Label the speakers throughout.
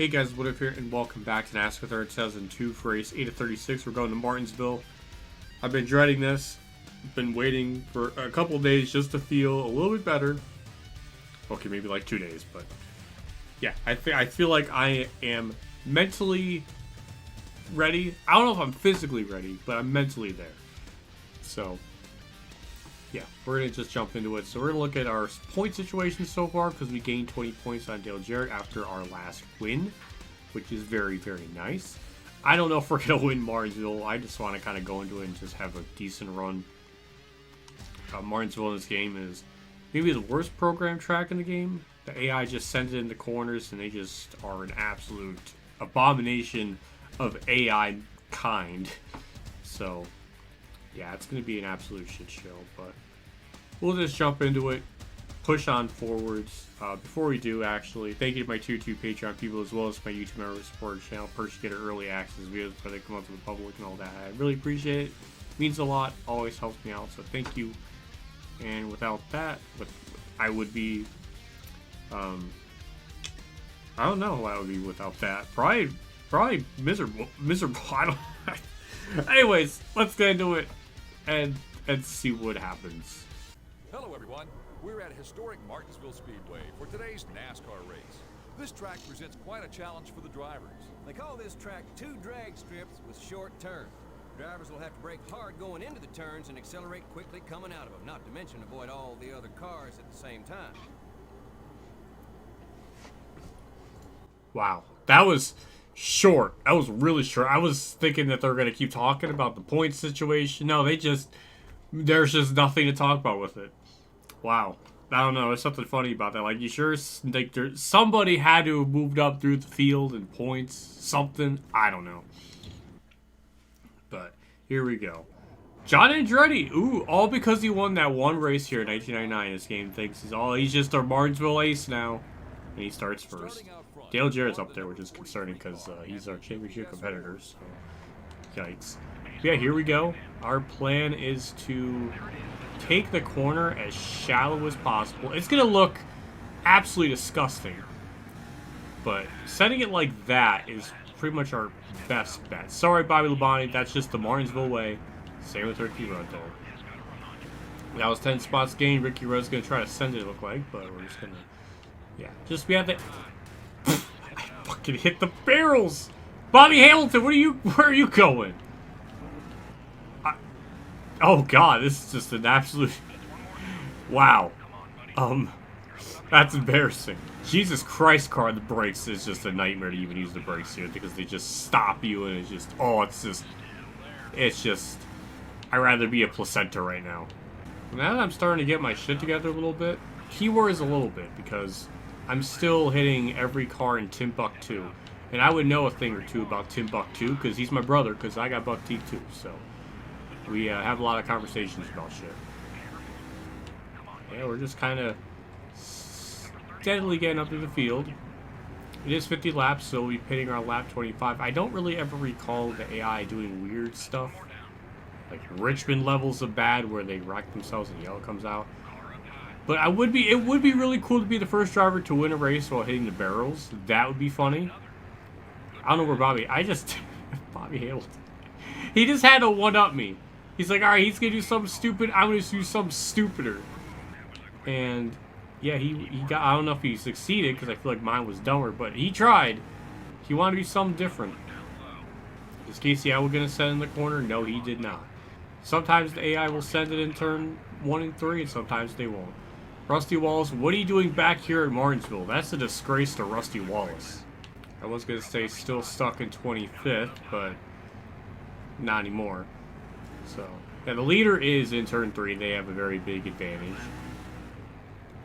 Speaker 1: Hey guys, WhatiF here, and welcome back to NASCAR 2002 for race 8 of 36. We're going to Martinsville. I've been dreading this. Been waiting for a couple of days just to feel a little bit better. Okay, maybe like 2 days, but yeah, I feel like I am mentally ready. I don't know if I'm physically ready, but I'm mentally there. So yeah, we're going to just jump into it. So we're going to look at our point situation so far because we gained 20 points on Dale Jarrett after our last win, which is very, very nice. I don't know if we're going to win Martinsville. I just want to kind of go into it and just have a decent run. Martinsville in this game is maybe the worst program track in the game. The AI just sends it in the corners and they just are an absolute abomination of AI kind. So yeah, it's going to be an absolute shit show, but we'll just jump into it, push on forwards. Before we do, actually, thank you to my tier 2 Patreon people as well as my YouTube member support channel. Perks get early access videos before they come up to the public and all that. I really appreciate it. Means a lot. Always helps me out, so thank you. And without that, I would be, I don't know who I would be without that. Probably miserable. I don't. Anyways, let's get into it and see what happens.
Speaker 2: Hello everyone, we're at historic Martinsville Speedway for today's NASCAR race. This track presents quite a challenge for the drivers.
Speaker 3: They call this track 2 drag strips with short turns. Drivers will have to brake hard going into the turns and accelerate quickly coming out of them, not to mention avoid all the other cars at the same time.
Speaker 1: Wow, that was short. That was really short. I was thinking that they're going to keep talking about the point situation. No, there's just nothing to talk about with it. Wow. I don't know. There's something funny about that. Like, you sure, like, somebody had to have moved up through the field in points. Something. I don't know. But here we go. John Andretti. Ooh, all because he won that one race here in 1999. This game thinks he's just our Martinsville ace now. And he starts first. Dale Jarrett's up there, which is concerning because he's our championship competitor. So, yikes. Yeah, here we go. Our plan is to take the corner as shallow as possible. It's going to look absolutely disgusting. But setting it like that is pretty much our best bet. Sorry, Bobby Labonte. That's just the Martinsville way. Same with Ricky Rudd, though. That was 10 spots gained. Ricky Rudd's going to try to send it, look like. But we're just going to... Yeah, we have to... I fucking hit the barrels! Bobby Hamilton, where are you going? Oh god, this is just an absolute... Wow. That's embarrassing. Jesus Christ, car, the brakes is just a nightmare to even use the brakes here because they just stop you and it's just... I'd rather be a placenta right now. Now that I'm starting to get my shit together a little bit, keywords a little bit because I'm still hitting every car in Timbuktu. And I would know a thing or two about Timbuktu because he's my brother because I got buck teeth too, so... We have a lot of conversations about shit. Yeah, we're just kind of steadily getting up to the field. It is 50 laps, so we'll be pitting around lap 25. I don't really ever recall the AI doing weird stuff. Like Richmond levels of bad where they wreck themselves and yellow comes out. But it would be really cool to be the first driver to win a race while hitting the barrels. That would be funny. I don't know where Bobby Hamilton. He just had to one-up me. He's like, alright, he's going to do something stupid. I'm going to do something stupider. And, yeah, he got... I don't know if he succeeded, because I feel like mine was dumber. But he tried. He wanted to do something different. Is Casey Howell going to send in the corner? No, he did not. Sometimes the AI will send it in turn 1 and 3, and sometimes they won't. Rusty Wallace, what are you doing back here at Martinsville? That's a disgrace to Rusty Wallace. I was going to say still stuck in 25th, but not anymore. So, yeah, the leader is in turn 3. They have a very big advantage.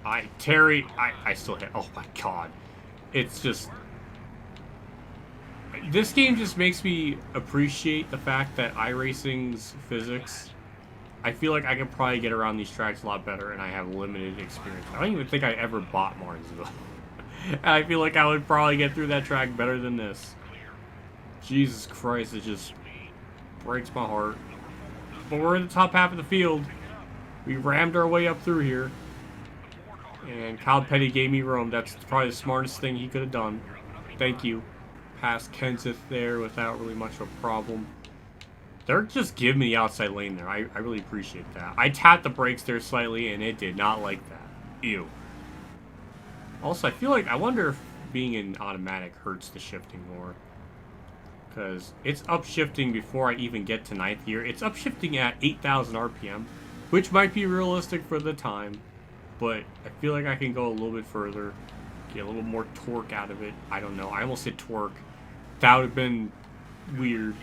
Speaker 1: I still hit. Oh my god. It's just... This game just makes me appreciate the fact that iRacing's physics... I feel like I could probably get around these tracks a lot better, and I have limited experience. I don't even think I ever bought Martinsville. And I feel like I would probably get through that track better than this. Jesus Christ, it just breaks my heart. But we're in the top half of the field. We rammed our way up through here. And Kyle Petty gave me room. That's probably the smartest thing he could have done. Thank you. Past Kenseth there without really much of a problem. They're just giving me the outside lane there. I really appreciate that. I tapped the brakes there slightly, and it did not like that. Ew. Also, I feel like, I wonder if being in automatic hurts the shifting more. Because it's upshifting before I even get to 9th gear. It's upshifting at 8,000 RPM, which might be realistic for the time. But I feel like I can go a little bit further, get a little more torque out of it. I don't know. I almost said torque. That would have been weird.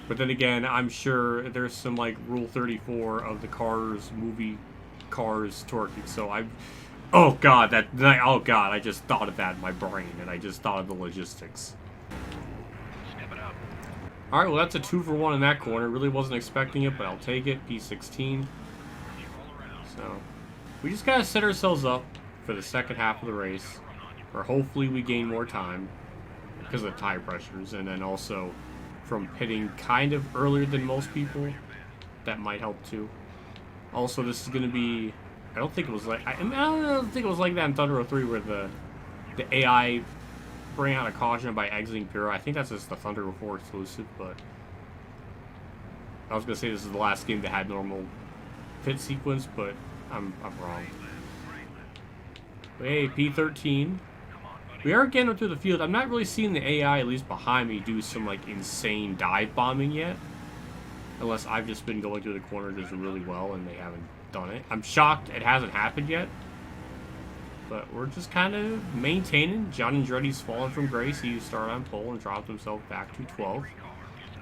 Speaker 1: But then again, I'm sure there's some like Rule 34 of the Cars movie, Cars torquing. So oh god, I just thought of that in my brain, and I just thought of the logistics. All right, well that's a 2 for 1 in that corner. Really wasn't expecting it, but I'll take it. P16. So we just gotta set ourselves up for the second half of the race, where hopefully we gain more time because of the tire pressures, and then also from pitting kind of earlier than most people. That might help too. Also, this is going to be, I don't think it was like, I don't think it was like that in Thunder 03 where the AI bring out a caution by exiting Puro. I think that's just the Thunder 04 exclusive, but I was going to say this is the last game that had normal pit sequence, but I'm wrong. But hey, P13. We are getting up through the field. I'm not really seeing the AI, at least behind me, do some like insane dive bombing yet. Unless I've just been going through the corner just really well and they haven't done it. I'm shocked it hasn't happened yet. But we're just kind of maintaining. John Andretti's fallen from grace. He started on pole and dropped himself back to 12th.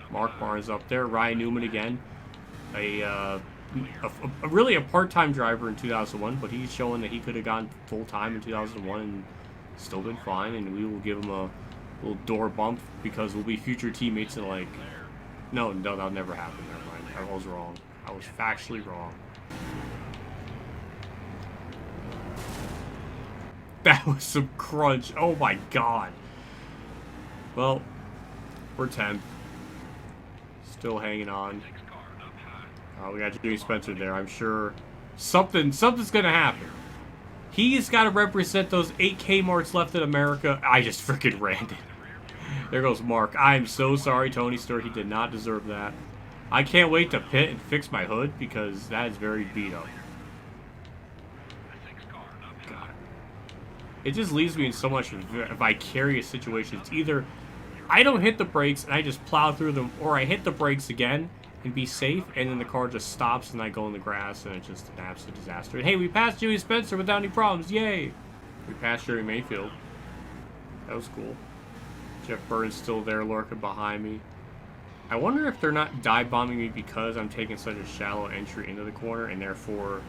Speaker 1: Mark Barnes up there. Ryan Newman again. Really a part-time driver in 2001, but he's showing that he could have gone full-time in 2001 and still been fine, and we will give him a little door bump because we'll be future teammates in like... No, that'll never happen. Never mind. I was wrong. I was factually wrong. That was some crunch. Oh my god. Well, we're 10th. Still hanging on. We got Jimmy Spencer there. I'm sure something's gonna happen. He's got to represent those 8K marks left in America. I just freaking ran it. There goes Mark. I'm so sorry, Tony Stewart. He did not deserve that. I can't wait to pit and fix my hood because that is very beat up. God. It just leaves me in so much vicarious situations. Either I don't hit the brakes and I just plow through them, or I hit the brakes again and be safe, and then the car just stops and I go in the grass and it's just an absolute disaster. And hey, we passed Jimmy Spencer without any problems. Yay! We passed Jerry Mayfield. That was cool. Jeff Burns still there lurking behind me. I wonder if they're not dive bombing me because I'm taking such a shallow entry into the corner and therefore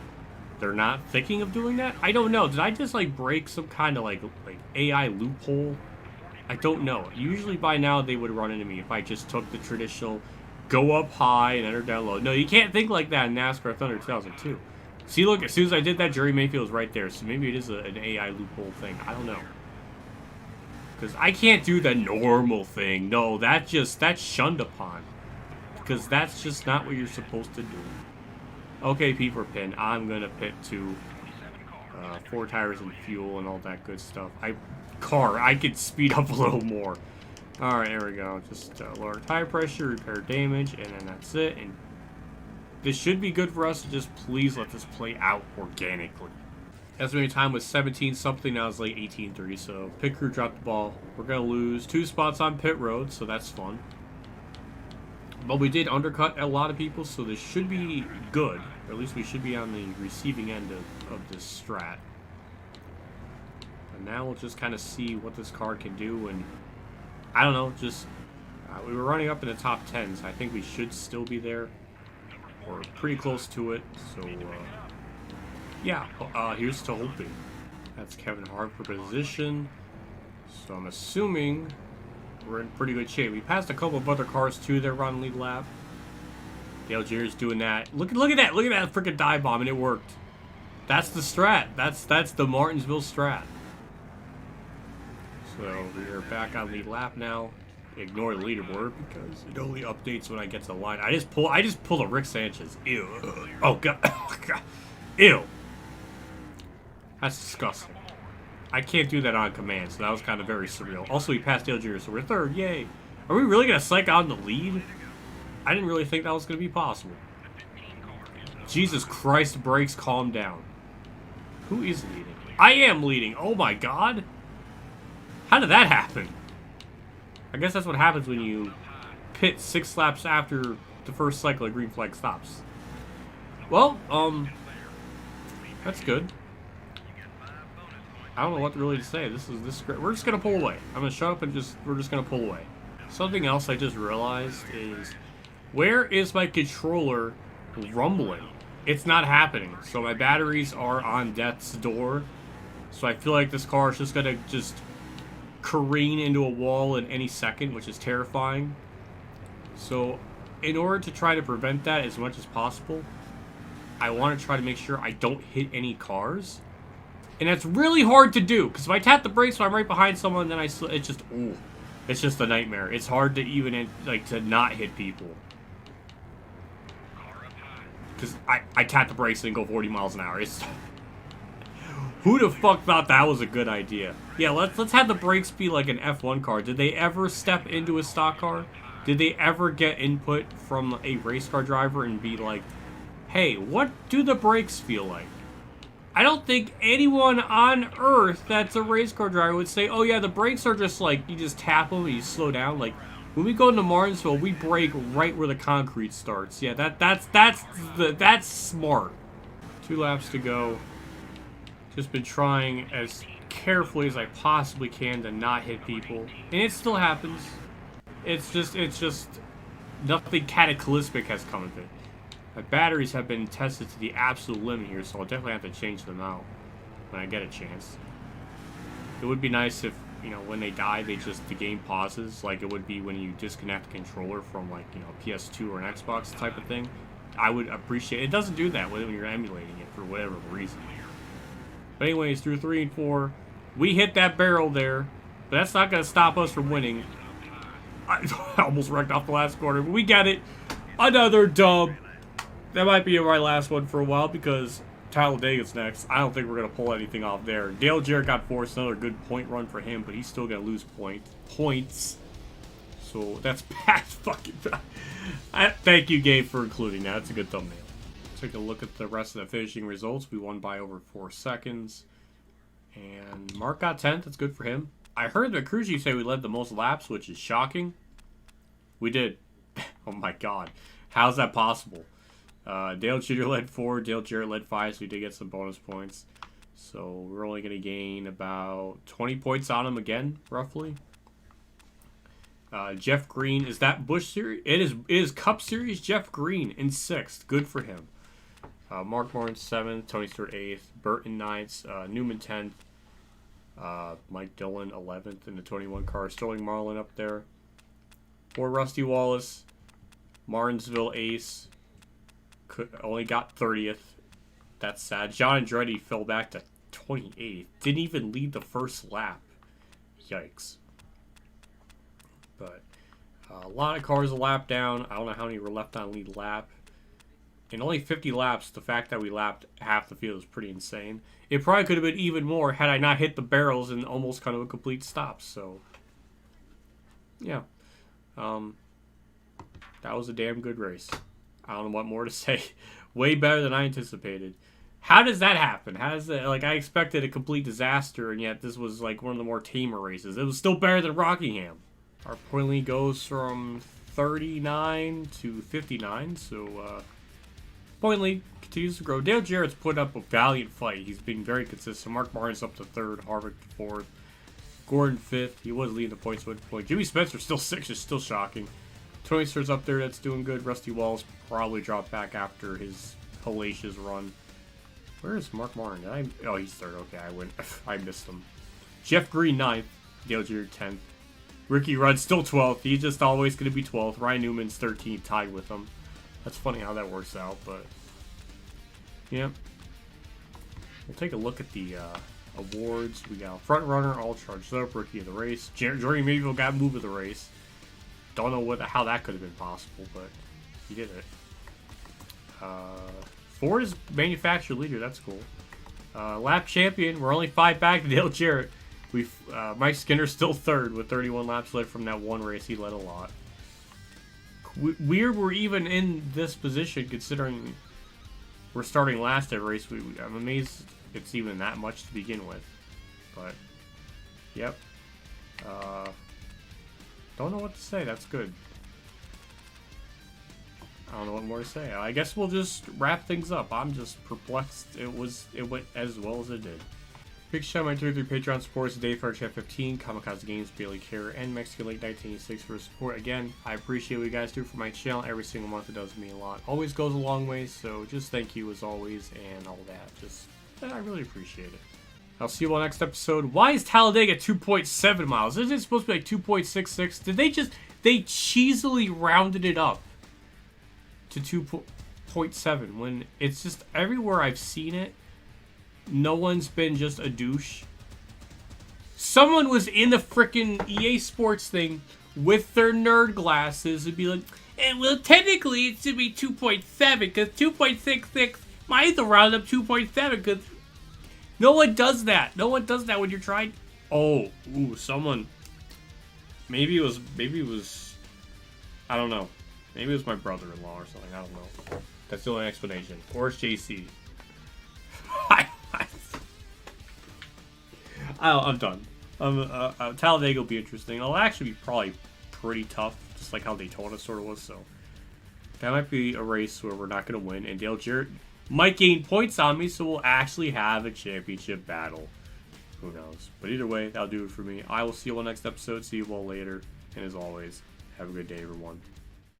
Speaker 1: they're not thinking of doing that? I don't know. Did I just like break some kind of like AI loophole? I don't know. Usually by now they would run into me if I just took the traditional go up high and enter down low. No, you can't think like that in NASCAR Thunder 2002. See, look, as soon as I did that, Jerry Mayfield was right there. So maybe it is an AI loophole thing. I don't know. Because I can't do the normal thing. No, that's shunned upon. Because that's just not what you're supposed to do. Okay, P for pin. I'm going to pit to 4 tires and fuel and all that good stuff. I could speed up a little more. Alright, there we go. Just lower tire pressure, repair damage, and then that's it. And this should be good for us. Just please let this play out organically. Estimated time was 17 something. Now it's like 18:30. So pit crew dropped the ball. We're gonna lose 2 spots on pit road, so that's fun. But we did undercut a lot of people, so this should be good. Or at least we should be on the receiving end of this strat. And now we'll just kind of see what this car can do. And I don't know, just we were running up in the top 10, so I think we should still be there. We're pretty close to it, so yeah, here's to hoping. That's Kevin Hart for position, so I'm assuming we're in pretty good shape. We passed a couple of other cars too that were on lead lap. Dale Jarrett's doing that. Look at that freaking dive bomb, and it worked. That's the strat. That's the Martinsville strat. So we are back on lead lap now. Ignore the leaderboard because it only updates when I get to the line. I just pulled a Rick Sanchez. Ew. Oh god. Ew. That's disgusting. I can't do that on command, so that was kind of very surreal. Also, he passed Dale Jr., so we're third. Yay. Are we really going to psych out in the lead? I didn't really think that was going to be possible. Jesus Christ, brakes, calm down. Who is leading? I am leading. Oh my god. How did that happen? I guess that's what happens when you pit 6 laps after the first cycle of green flag stops. Well, that's good. I don't know what really to say. This is great. We're just gonna pull away. I'm gonna shut up and we're just gonna pull away. Something else I just realized is, where is my controller rumbling? It's not happening. So my batteries are on death's door. So I feel like this car is just gonna careen into a wall in any second, which is terrifying. So in order to try to prevent that as much as possible, I want to try to make sure I don't hit any cars. And that's really hard to do, because if I tap the brakes when I'm right behind someone, then it's just a nightmare. It's hard to even, like, to not hit people. Because I tap the brakes and go 40 miles an hour. Who the fuck thought that was a good idea? Yeah, let's have the brakes be like an F1 car. Did they ever step into a stock car? Did they ever get input from a race car driver and be like, hey, what do the brakes feel like? I don't think anyone on Earth that's a race car driver would say, oh yeah, the brakes are just like, you just tap them and you slow down. Like, when we go into Martinsville, we brake right where the concrete starts. Yeah, that's smart. 2 laps to go. Just been trying as carefully as I possibly can to not hit people. And it still happens. It's just nothing cataclysmic has come of it. My batteries have been tested to the absolute limit here, so I'll definitely have to change them out when I get a chance. It would be nice if, you know, when they die, the game pauses, like it would be when you disconnect the controller from, like, you know, PS2 or an Xbox type of thing. I would appreciate it. It doesn't do that when you're emulating it for whatever reason. But anyways, through 3 and 4, we hit that barrel there, but that's not going to stop us from winning. I almost wrecked off the last corner, but we get it. Another dub. That might be my last one for a while because Talladega's next. I don't think we're going to pull anything off there. Dale Jarrett got forced, another good point run for him, but he's still going to lose points. So that's bad fucking bad. Thank you, Gabe, for including that. It's a good thumbnail. Take a look at the rest of the finishing results. We won by over 4 seconds. And Mark got 10th. That's good for him. I heard the Cruzy say we led the most laps, which is shocking. We did. Oh my god. How's that possible? Dale Jr. led 4, Dale Jarrett led 5, so we did get some bonus points. So we're only going to gain about 20 points on him again, roughly. Jeff Green, is that Busch Series? It is Cup Series Jeff Green in 6th. Good for him. Mark Martin 7th, Tony Stewart 8th, Burton 9th, Newman 10th, Mike Dillon 11th in the 21 car, Sterling Marlin up there. For Rusty Wallace, Martinsville Ace. Only got 30th. That's sad. John Andretti fell back to 28th. Didn't even lead the first lap. Yikes. But a lot of cars a lap down. I don't know how many were left on lead lap. In only 50 laps, the fact that we lapped half the field is pretty insane. It probably could have been even more had I not hit the barrels and almost kind of a complete stop. So, yeah. That was a damn good race. I don't know what more to say. Way better than I anticipated. How does that happen? How does that, like, I expected a complete disaster, and yet this was like one of the more tamer races. It was still better than Rockingham. Our point lead goes from 39 to 59, so point lead continues to grow. Dale Jarrett's put up a valiant fight. He's been very consistent. Mark Martin's up to 3rd, Harvick to 4th, Gordon 5th. He was leading the points with point. Jimmy Spencer still 6th, is still shocking. Tony Stewart's up there, that's doing good. Rusty Wallace probably dropped back after his hellacious run. Where is Mark Martin? Oh, he's 3rd. Okay, I missed him. Jeff Green 9th. Dale Jarrett 10th. Ricky Rudd still 12th. He's just always going to be 12th. Ryan Newman's 13th, tied with him. That's funny how that works out, but yeah. We'll take a look at the awards. We got front runner, all charged up, rookie of the race. Jordan Mayville got moved of the race. Don't know how that could have been possible, but he did it. Ford is manufacturer leader. That's cool. Lap champion. We're only 5 back to Dale Jarrett. Mike Skinner's still third with 31 laps led from that one race. He led a lot. Weird we're even in this position considering we're starting last at race. I'm amazed it's even that much to begin with. But, yep. Don't know what to say. That's good. I don't know what more to say. I guess we'll just wrap things up. I'm just perplexed. It went as well as it did. Big shout out to my 33 Patreon supporters today for Chat 15, Kamikazegames, Bailey Care, and Mexican Lake 1986 for support. Again, I appreciate what you guys do for my channel every single month. It does mean a lot. Always goes a long way, so just thank you as always and all that. I really appreciate it. I'll see you all next episode. Why is Talladega 2.7 miles? Isn't it supposed to be like 2.66? Did they cheesily rounded it up to 2.7 when it's just everywhere I've seen it? No one's been just a douche. Someone was in the frickin' EA Sports thing with their nerd glasses and be like, well, technically it should be 2.7 because 2.66 might have to round up 2.7 because no one does that. No one does that when you're trying. Oh, ooh, someone. Maybe it was. I don't know. Maybe it was my brother-in-law or something. I don't know. That's the only explanation. Or it's JC. I'm done. Talladega will be interesting. It'll actually be probably pretty tough, just like how Daytona sort of was. So that might be a race where we're not going to win, and Dale Jarrett might gain points on me, so we'll actually have a championship battle. Who knows? But either way, that'll do it for me. I will see you all next episode. See you all later. And as always, have a good day, everyone.